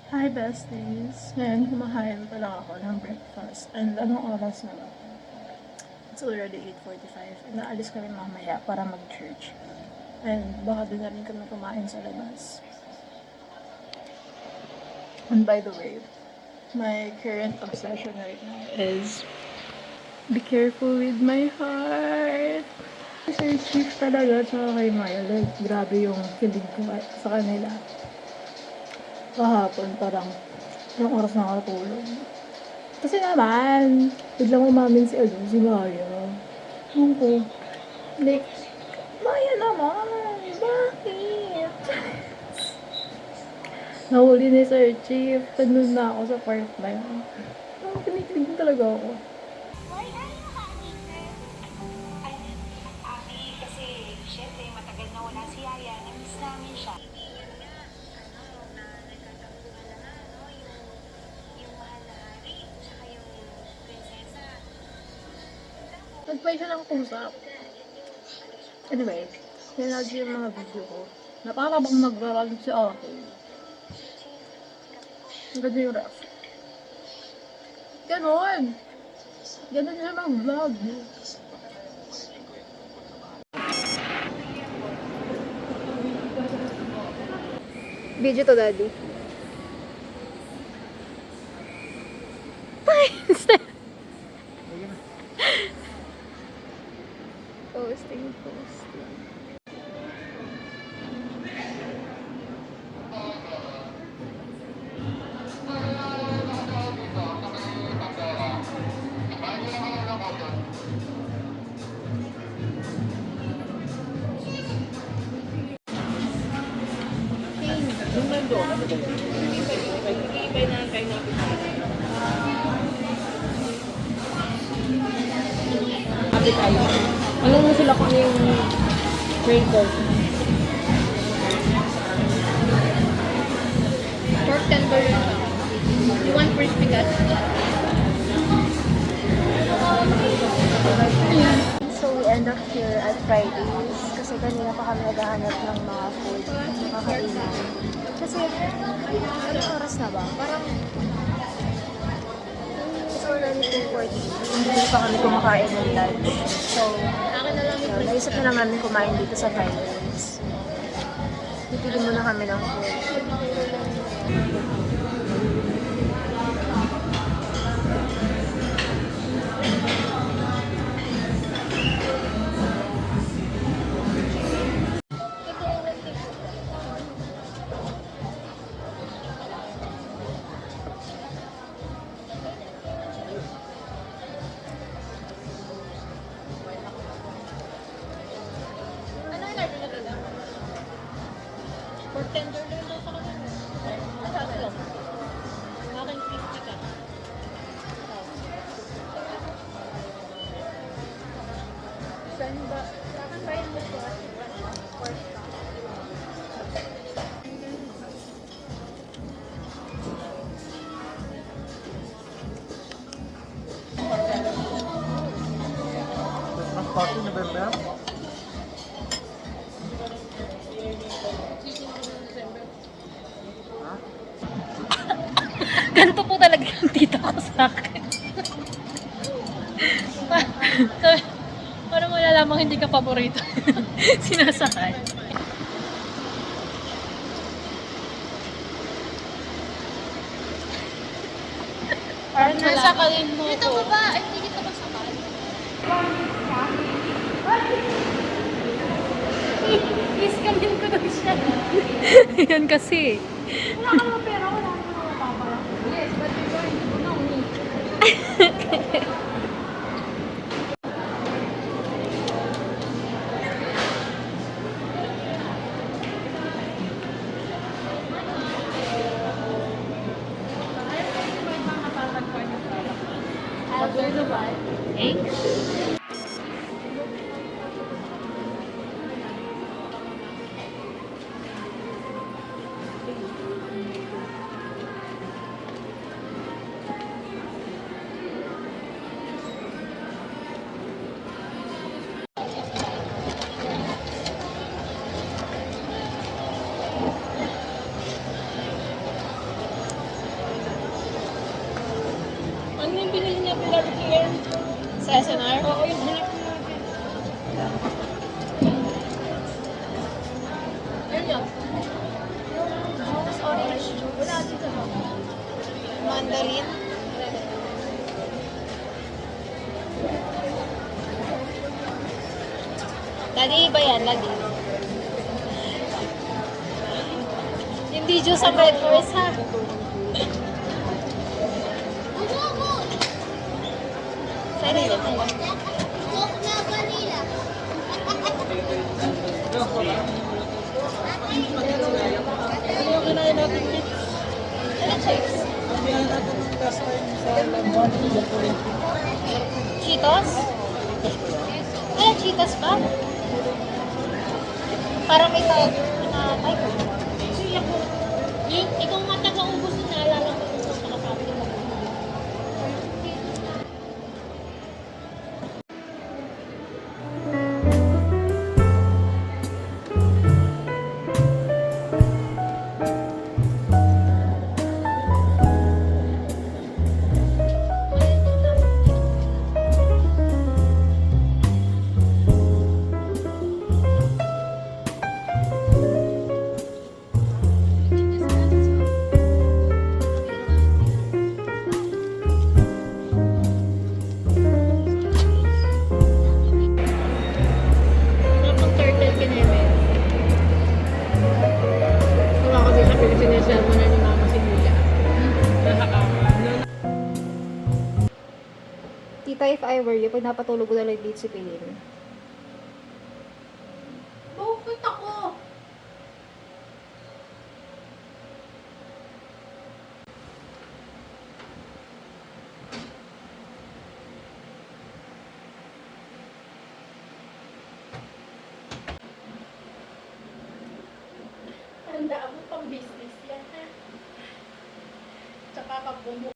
Hi besties! Ngayon kumakain pa lang ako ng breakfast. And anong oras na ba? It's already 8:45. And naalis kami mamaya para mag-church. And baka din na rin kami kumain sa labas. And by the way, my current obsession right now is be careful with my heart. Sir Chief talaga tsaka kay Maya. Like, grabe yung kilig ko sa kanila. Kahapon parang yung oras na nakatulog. Kasi naman, biglang umamin si Maya. Ewan ko. Like, Maya naman, bakit? Nahuli ni Sir Chief. Tanun na ako sa part na yun. Kinikilig talaga ako. Why are you happy, sir? Ay, happy kasi, syempre, matagal na wala si Yaya. Namiss namin siya. Hindi yun nga, na nagkatampuhan na nga, no? Yung mahal na hari, tsaka yung prinsesa. Nagpay siya ng pusa. Anyway, pinag yung mga video ko. Naparabang nagrarag si Aki. Ang ganda yung ref. Ganon! Ganon siya mag-vlog. Video to, Daddy. Posting. Kapit tayo. Alam mo sila kung yung grade ko. Pork tender yun siya. You want crispy cut? So we end up here at Fridays kasi kanina pa kami naghahanap ng mga food makakainan. Kasi anong oras na ba? Parang it's already 2:40. Hindi pa kami kumakain ng lunch. So, yun, naisip na lang namin kumain dito sa Fridays. Pipili muna kami ng food. Pork tender lang daw sa kanila. Ang sabi lang. Aking crispy cut. Saan ba? Saan ba yung gusto? Pork cut. Mas party na ba? Ganito po talaga yung tita ko sa akin. Para malalamang hindi ka paborito. Sinasakal. Parang nasakalin mo Dito ko. ba ba? Ay, hindi dito masakal. Iskalin ko daw siya. Yan kasi. Wala ka naman pera, wala ka naman mapapala. Yes, but you're going to know me. Eggs? Sa SNR? Oo, yung hanap natin. Ano yun? Juice, orange juice. Wala dito ba? Mandarin. Lagi ba yan? Lagi. Hindi juice ang red horse, ha? Sa'yo yun. Ano yung kinain natin, kids? Ano chips? Kinain natin last time sa Labuan, Cheetos? Ano, Cheetos ba? Parang may tiger na type. Ikaw nga taga-ubos na naalala ko kung saan nakasabi mo. Napang turtle ka na yun. Wala kasi sa Pilipinas mo na ni Mama si Julia. Tita, if I were you, pag napatulog ko na lang dito si Pilin. Bakit ako? Tandaan mo pang business yan, ha? Tsaka pag